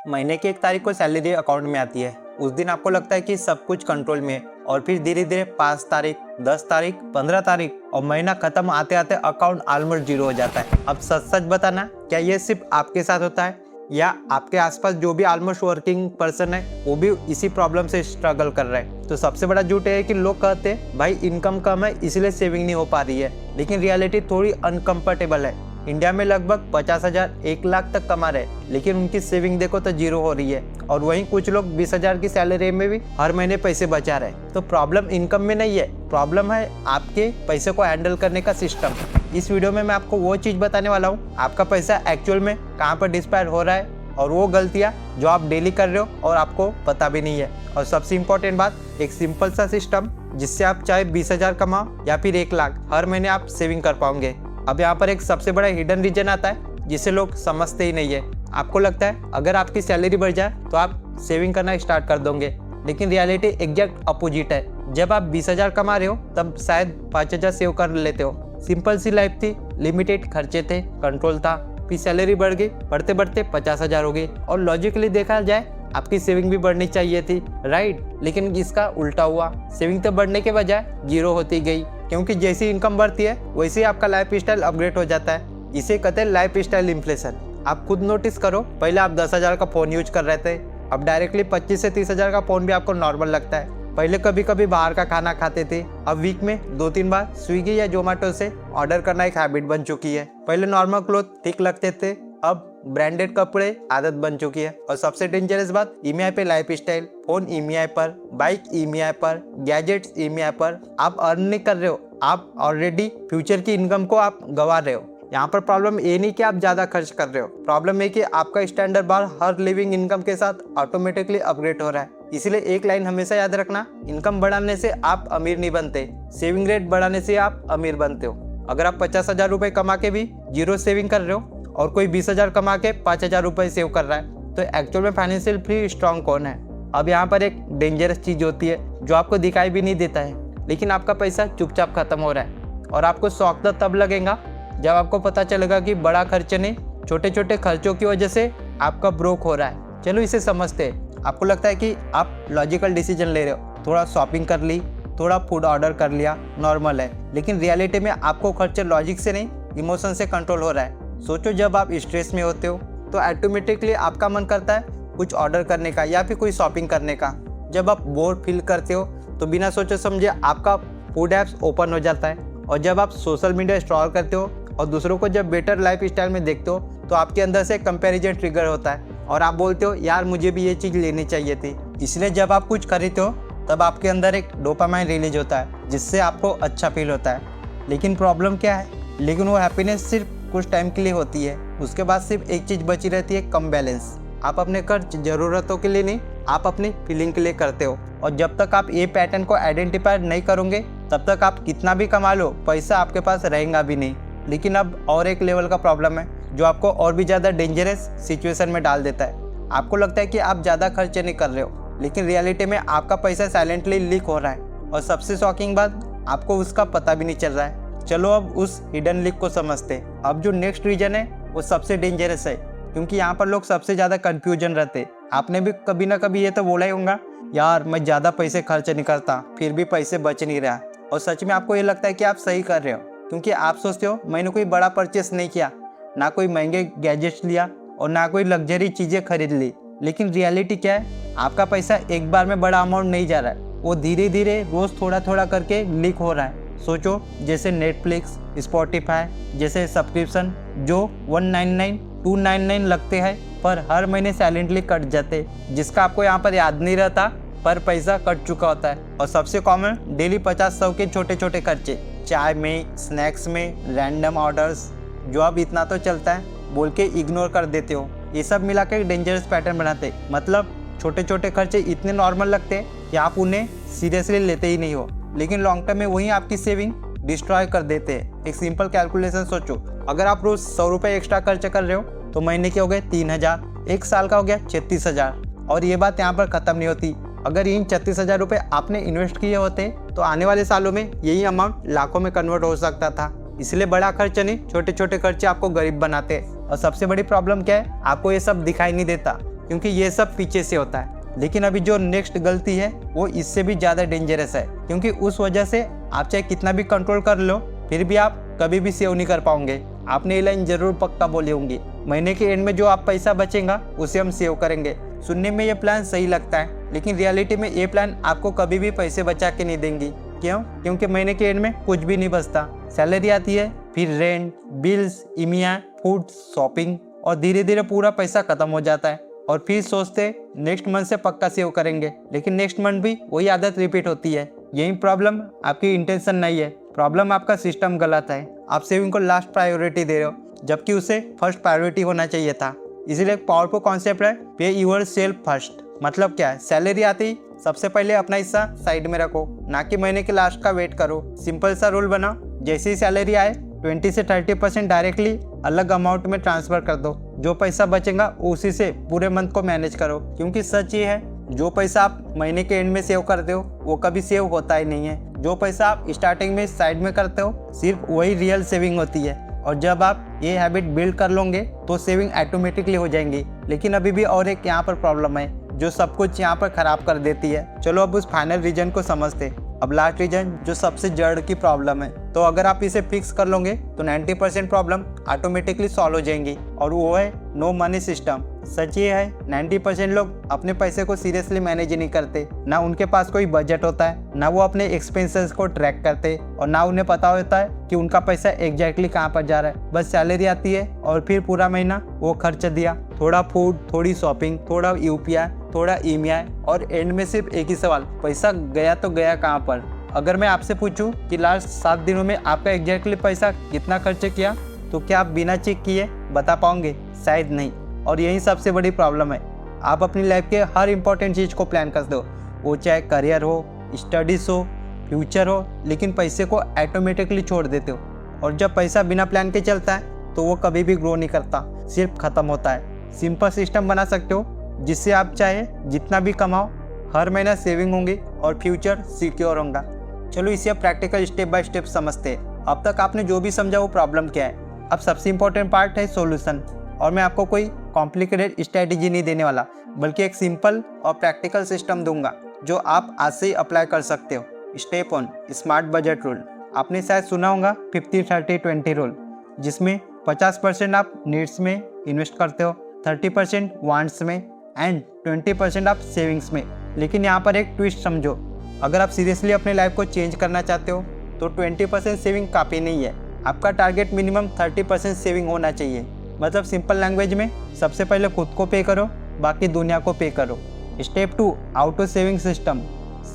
महीने की 1 तारीख को सैलरी अकाउंट में आती है। उस दिन आपको लगता है कि सब कुछ कंट्रोल में है और फिर धीरे धीरे 5 तारीख, 10 तारीख, 15 तारीख और महीना खत्म आते आते अकाउंट ऑलमोस्ट जीरो हो जाता है। अब सच सच बताना, क्या ये सिर्फ आपके साथ होता है या आपके आसपास जो भी ऑलमोस्ट वर्किंग पर्सन है वो भी इसी प्रॉब्लम से स्ट्रगल कर रहे हैं? तो सबसे बड़ा झूठ है कि लोग कहते हैं भाई इनकम कम है इसलिए सेविंग नहीं हो पा रही है, लेकिन रियलिटी थोड़ी अनकंफर्टेबल है। इंडिया में लगभग 50,000 1 लाख तक कमा रहे, लेकिन उनकी सेविंग देखो तो जीरो हो रही है और वहीं कुछ लोग 20,000 की सैलरी में भी हर महीने पैसे बचा रहे। तो प्रॉब्लम इनकम में नहीं है, प्रॉब्लम है आपके पैसे को हैंडल करने का सिस्टम। इस वीडियो में मैं आपको वो चीज़ बताने वाला हूँ, आपका पैसा एक्चुअल में कहाँ पर डिस्पायर हो रहा है और वो गलतियाँ जो आप डेली कर रहे हो और आपको पता भी नहीं है। और सबसे इम्पोर्टेंट बात, एक सिंपल सा सिस्टम जिससे आप चाहे 20,000 कमाओ या फिर 1 लाख, हर महीने आप सेविंग कर पाओगे। अब यहाँ पर एक सबसे बड़ा हिडन रीजन आता है जिसे लोग समझते ही नहीं है। आपको लगता है अगर आपकी सैलरी बढ़ जाए तो आप सेविंग करना स्टार्ट कर दोगे, लेकिन रियलिटी एग्जैक्ट अपोजिट है। जब आप 20,000 कमा रहे हो तब शायद 5,000 सेव कर लेते हो। सिंपल सी लाइफ थी, लिमिटेड खर्चे थे, कंट्रोल था, फिर सैलरी बढ़ गई, बढ़ते बढ़ते 50,000 हो गई और लॉजिकली देखा जाए आपकी सेविंग भी बढ़नी चाहिए थी, राइट? लेकिन इसका उल्टा हुआ, सेविंग तो बढ़ने के बजाय जीरो होती गई, क्योंकि जैसी इनकम बढ़ती है वैसे ही आपका लाइफ स्टाइल अपग्रेड हो जाता है। इसे कहते हैं लाइफ स्टाइल इन्फ्लेशन। आप खुद नोटिस करो, पहले आप 10,000 का फ़ोन यूज कर रहे थे, अब डायरेक्टली 25 से 30,000 का फ़ोन भी आपको नॉर्मल लगता है। पहले कभी कभी बाहर का खाना खाते थे, अब वीक में 2-3 बार स्विगी या जोमेटो से ऑर्डर करना एक हैबिट बन चुकी है। पहले नॉर्मल क्लोथ ठीक लगते थे, अब ब्रांडेड कपड़े आदत बन चुकी है। और सबसे डेंजरस बात, ईएमआई पे लाइफ स्टाइल, फोन ईएमआई पर, बाइक ईएमआई पर, गैजेट्स ईएमआई पर। आप अर्न नहीं कर रहे हो, आप ऑलरेडी फ्यूचर की इनकम को आप गंवा रहे हो। यहाँ पर प्रॉब्लम ये नहीं कि आप ज्यादा खर्च कर रहे हो, प्रॉब्लम है कि आपका स्टैंडर्ड बार हर लिविंग इनकम के साथ ऑटोमेटिकली अपग्रेड हो रहा है। इसलिए एक लाइन हमेशा याद रखना, इनकम बढ़ाने से आप अमीर नहीं बनते, सेविंग रेट बढ़ाने से आप अमीर बनते हो। अगर आप 50,000 रुपए कमा के भी जीरो सेविंग कर रहे हो और कोई 20,000 कमा के 5,000 रुपए सेव कर रहा है, तो एक्चुअल में फाइनेंशियल फ्री स्ट्रांग कौन है? अब यहाँ पर एक डेंजरस चीज होती है जो आपको दिखाई भी नहीं देता है, लेकिन आपका पैसा चुपचाप खत्म हो रहा है और आपको शौक तो तब लगेगा जब आपको पता चलेगा कि बड़ा खर्च नहीं, छोटे छोटे खर्चों की वजह से आपका ब्रोक हो रहा है। चलो इसे समझते हैं। आपको लगता है कि आप लॉजिकल डिसीजन ले रहे हो, थोड़ा शॉपिंग कर ली, थोड़ा फूड ऑर्डर कर लिया, नॉर्मल है, लेकिन रियलिटी में आपको खर्चे लॉजिक से नहीं इमोशन से कंट्रोल हो रहा है। सोचो, जब आप स्ट्रेस में होते हो तो ऑटोमेटिकली आपका मन करता है कुछ ऑर्डर करने का या फिर कोई शॉपिंग करने का। जब आप बोर फील करते हो तो बिना सोचे समझे आपका फूड ऐप्स ओपन हो जाता है, और जब आप सोशल मीडिया स्क्रॉल करते हो और दूसरों को जब बेटर लाइफ स्टाइल में देखते हो तो आपके अंदर से कंपैरिजन ट्रिगर होता है और आप बोलते हो यार मुझे भी ये चीज़ लेनी चाहिए थी। इसलिए जब आप कुछ खरीदते हो तब आपके अंदर एक डोपामाइन रिलीज होता है जिससे आपको अच्छा फील होता है। लेकिन प्रॉब्लम क्या है, लेकिन वो हैप्पीनेस सिर्फ कुछ टाइम के लिए होती है, उसके बाद सिर्फ एक चीज़ बची रहती है, कम बैलेंस। आप अपने खर्च ज़रूरतों के लिए नहीं, आप अपनी फीलिंग के लिए करते हो, और जब तक आप ये पैटर्न को आइडेंटिफाई नहीं करोगे तब तक आप कितना भी कमा लो पैसा आपके पास रहेगा भी नहीं। लेकिन अब और एक लेवल का प्रॉब्लम है जो आपको और भी ज़्यादा डेंजरस सिचुएशन में डाल देता है। आपको लगता है कि आप ज़्यादा खर्चे नहीं कर रहे हो, लेकिन रियलिटी में आपका पैसा साइलेंटली लीक हो रहा है, और सबसे शॉकिंग बात, आपको उसका पता भी नहीं चल रहा है। चलो अब उस हिडन लीक को समझते हैं। अब जो नेक्स्ट रीजन है वो सबसे डेंजरस है, क्योंकि यहाँ पर लोग सबसे ज़्यादा कंफ्यूजन रहते। आपने भी कभी ना कभी ये तो बोला ही होगा, यार मैं ज़्यादा पैसे खर्च नहीं करता फिर भी पैसे बच नहीं रहा। और सच में आपको ये लगता है कि आप सही कर रहे हो, क्योंकि आप सोचते हो मैंने कोई बड़ा परचेस नहीं किया, ना कोई महंगे गैजेट्स लिया और ना कोई लग्जरी चीज़ें खरीद ली। लेकिन रियलिटी क्या है, आपका पैसा एक बार में बड़ा अमाउंट नहीं जा रहा है, वो धीरे धीरे रोज़ थोड़ा थोड़ा करके लीक हो रहा है। सोचो, जैसे नेटफ्लिक्स, स्पॉटिफाई जैसे सब्सक्रिप्शन जो 199, 299 लगते हैं पर हर महीने साइलेंटली कट जाते, जिसका आपको यहाँ पर याद नहीं रहता पर पैसा कट चुका होता है। और सबसे कॉमन डेली 50-100 के छोटे छोटे खर्चे, चाय में, स्नैक्स में, रैंडम ऑर्डर्स, जो अब इतना तो चलता है बोल के इग्नोर कर देते हो। ये सब मिला के एक डेंजरस पैटर्न बनाते, मतलब छोटे छोटे खर्चे इतने नॉर्मल लगते हैं कि आप उन्हें सीरियसली लेते ही नहीं हो, लेकिन लॉन्ग टर्म में वही आपकी सेविंग डिस्ट्रॉय कर देते हैं। एक सिंपल कैलकुलेशन सोचो, अगर आप रोज 100 रुपये एक्स्ट्रा खर्च कर रहे हो तो महीने के हो गए 3,000, एक साल का हो गया 36,000। और ये बात यहाँ पर ख़त्म नहीं होती, अगर इन 36,000 रुपये आपने इन्वेस्ट किए होते तो आने वाले सालों में यही अमाउंट लाखों में कन्वर्ट हो सकता था। इसलिए बड़ा खर्च नहीं, छोटे छोटे खर्चे आपको गरीब बनाते हैं। और सबसे बड़ी प्रॉब्लम क्या है, आपको ये सब दिखाई नहीं देता, क्योंकि ये सब पीछे से होता है। लेकिन अभी जो नेक्स्ट गलती है वो इससे भी ज़्यादा डेंजरस है, क्योंकि उस वजह से आप चाहे कितना भी कंट्रोल कर लो फिर भी आप कभी भी सेव नहीं कर पाओगे। आपने ये लाइन जरूर पक्का बोली होंगी, महीने के एंड में जो आप पैसा बचेगा उसे हम सेव करेंगे। सुनने में ये प्लान सही लगता है, लेकिन रियलिटी में ये प्लान आपको कभी भी पैसे बचा के नहीं देंगी। क्यों? क्योंकि महीने के एंड में कुछ भी नहीं बचता। सैलरी आती है, फिर rent, bills, EMI, food, shopping, और धीरे धीरे पूरा पैसा खत्म हो जाता है। और फिर सोचते नेक्स्ट मंथ से पक्का सेव करेंगे, लेकिन नेक्स्ट मंथ भी वही आदत रिपीट होती है। यही प्रॉब्लम आपकी इंटेंशन नहीं है, प्रॉब्लम आपका सिस्टम गलत है। आप सेविंग को लास्ट प्रायोरिटी दे रहे हो, जबकि उसे फर्स्ट प्रायोरिटी होना चाहिए था। इसीलिए एक पावरफुल कॉन्सेप्ट है, पे यूर सेल्फ फर्स्ट। मतलब क्या है? सैलरी आती सबसे पहले अपना हिस्सा साइड में रखो, ना कि महीने के लास्ट का वेट करो। सिंपल सा रूल बनाओ, जैसे ही सैलरी आए 20 से 30% डायरेक्टली अलग अमाउंट में ट्रांसफर कर दो। जो पैसा बचेगा उसी से पूरे मंथ को मैनेज करो, क्योंकि सच ये है जो पैसा आप महीने के एंड में सेव करते हो वो कभी सेव होता ही नहीं है। जो पैसा आप स्टार्टिंग में साइड में करते हो सिर्फ वही रियल सेविंग होती है। और जब आप ये हैबिट बिल्ड कर लोगे तो सेविंग ऑटोमेटिकली हो जाएंगी। लेकिन अभी भी और एक यहाँ पर प्रॉब्लम है जो सब कुछ यहाँ पर खराब कर देती है। चलो अब उस फाइनल रीजन को समझते। अब लास्ट रीजन जो सबसे जड़ की प्रॉब्लम है, तो अगर आप इसे फिक्स कर लोगे तो 90% प्रॉब्लम ऑटोमेटिकली सॉल्व हो जाएंगी, और वो है नो मनी सिस्टम। सच ये है 90% लोग अपने पैसे को सीरियसली मैनेज नहीं करते। ना उनके पास कोई बजट होता है, ना वो अपने एक्सपेंसेस को ट्रैक करते, और ना उन्हें पता होता है कि उनका पैसा एग्जैक्टली कहाँ पर जा रहा है। बस सैलरी आती है और फिर पूरा महीना वो खर्च दिया, थोड़ा फूड, थोड़ी शॉपिंग, थोड़ा यूपीआई, थोड़ा ईएमआई, और एंड में सिर्फ एक ही सवाल, पैसा गया तो गया कहाँ पर। अगर मैं आपसे पूछूं कि लास्ट 7 दिनों में आपका एग्जैक्टली पैसा कितना खर्च किया, तो क्या आप बिना चेक किए बता पाओगे? शायद नहीं। और यही सबसे बड़ी प्रॉब्लम है। आप अपनी लाइफ के हर इंपॉर्टेंट चीज़ को प्लान कर दो, वो चाहे करियर हो, स्टडीज़ हो, फ्यूचर हो, लेकिन पैसे को ऑटोमेटिकली छोड़ देते हो। और जब पैसा बिना प्लान के चलता है तो वो कभी भी ग्रो नहीं करता, सिर्फ ख़त्म होता है। सिंपल सिस्टम बना सकते हो जिससे आप चाहे जितना भी कमाओ हर महीना सेविंग होंगी और फ्यूचर सिक्योर होगा। चलो इसे अब प्रैक्टिकल स्टेप बाय स्टेप समझते हैं। अब तक आपने जो भी समझा वो प्रॉब्लम क्या है। अब सबसे इंपॉर्टेंट पार्ट है सॉल्यूशन। और मैं आपको कोई कॉम्प्लिकेटेड स्ट्रेटेजी नहीं देने वाला, बल्कि एक सिंपल और प्रैक्टिकल सिस्टम दूंगा जो आप आज से ही अप्लाई कर सकते हो। Step 1, smart budget rule. आपने शायद सुना होगा 50-30-20 रूल, जिसमें 50% आप नीड्स में इन्वेस्ट करते हो, 30% वांट्स में, एंड 20% आप सेविंग्स में। लेकिन यहाँ पर एक ट्विस्ट समझो, अगर आप सीरियसली अपने लाइफ को चेंज करना चाहते हो तो 20% सेविंग काफ़ी नहीं है। आपका टारगेट मिनिमम 30% सेविंग होना चाहिए। मतलब सिंपल लैंग्वेज में सबसे पहले खुद को पे करो, बाकी दुनिया को पे करो। Step 2, auto saving system.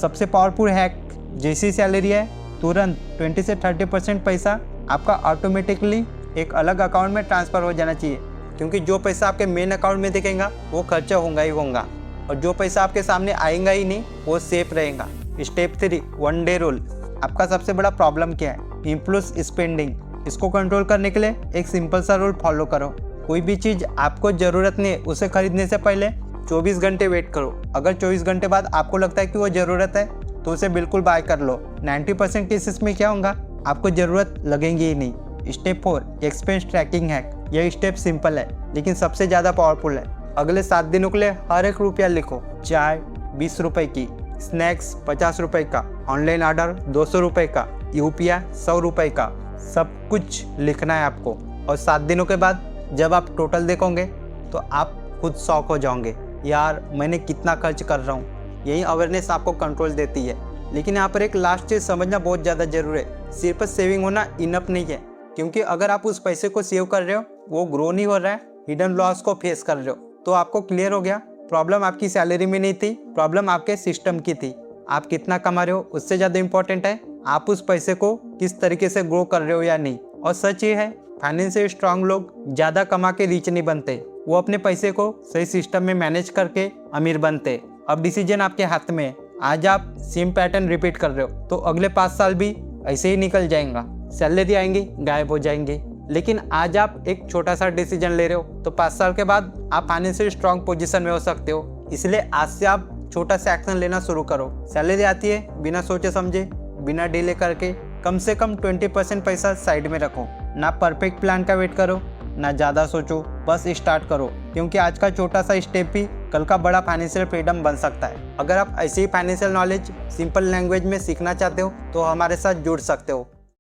सबसे पावरफुल हैक, जैसी सैलरी है तुरंत 20 से 30% पैसा आपका ऑटोमेटिकली एक अलग अकाउंट में ट्रांसफ़र हो जाना चाहिए, क्योंकि जो पैसा आपके मेन अकाउंट में दिखेगा वो खर्चा होगा ही होगा, और जो पैसा आपके सामने आएगा ही नहीं वो सेफ रहेगा। Step 3, 1 day rule. आपका सबसे बड़ा प्रॉब्लम क्या है? Impulse spending. इसको कंट्रोल करने के लिए एक सिंपल सा रूल फॉलो करो। कोई भी चीज़ आपको ज़रूरत नहीं है उसे खरीदने से पहले 24 घंटे वेट करो। अगर 24 घंटे बाद आपको लगता है कि वो ज़रूरत है तो उसे बिल्कुल बाय कर लो। 90% केसेस में क्या होगा, आपको ज़रूरत लगेगी ही नहीं। Step 4, expense tracking hack. यह स्टेप सिंपल है लेकिन सबसे ज़्यादा पावरफुल है। अगले 7 दिनों के लिए हर एक रुपया लिखो। चाय 20 रुपये की, स्नैक्स 50 रुपये का, ऑनलाइन ऑर्डर 200 रुपये का, यूपीआई 100 रुपये का, सब कुछ लिखना है आपको। और 7 दिनों के बाद जब आप टोटल देखोगे तो आप खुद शॉक हो जाओगे, यार मैंने कितना खर्च कर रहा हूँ। यही अवेयरनेस आपको कंट्रोल देती है। लेकिन यहाँ पर एक लास्ट चीज़ समझना बहुत ज़्यादा ज़रूरी है। सिर्फ सेविंग होना इनफ नहीं है, क्योंकि अगर आप उस पैसे को सेव कर रहे हो वो ग्रो नहीं हो रहा है, हिडन लॉस को फेस कर रहे हो, तो आपको क्लियर हो गया प्रॉब्लम आपकी सैलरी में नहीं थी, प्रॉब्लम आपके सिस्टम की थी। आप कितना कमा रहे हो उससे ज़्यादा इंपॉर्टेंट है आप उस पैसे को किस तरीके से ग्रो कर रहे हो या नहीं। और सच ये है फाइनेंशियली स्ट्रांग लोग ज़्यादा कमा के रिच नहीं बनते, वो अपने पैसे को सही सिस्टम में मैनेज करके अमीर बनते। अब डिसीजन आपके हाथ में है। आज आप सेम पैटर्न रिपीट कर रहे हो तो अगले 5 साल भी ऐसे ही निकल जाएगा। सैलरी आएंगी, गायब हो जाएंगे। लेकिन आज आप एक छोटा सा डिसीजन ले रहे हो तो 5 साल के बाद आप फाइनेंशियली स्ट्रांग पोजीशन में हो सकते हो। इसलिए आज से आप छोटा सा एक्शन लेना शुरू करो। सैलरी आती है, बिना सोचे समझे, बिना डिले करके कम से कम 20% पैसा साइड में रखो। ना परफेक्ट प्लान का वेट करो, ना ज़्यादा सोचो, बस स्टार्ट करो, क्योंकि आज का छोटा सा स्टेप भी कल का बड़ा फाइनेंशियल फ्रीडम बन सकता है। अगर आप ऐसी ही फाइनेंशियल नॉलेज सिंपल लैंग्वेज में सीखना चाहते हो तो हमारे साथ जुड़ सकते हो।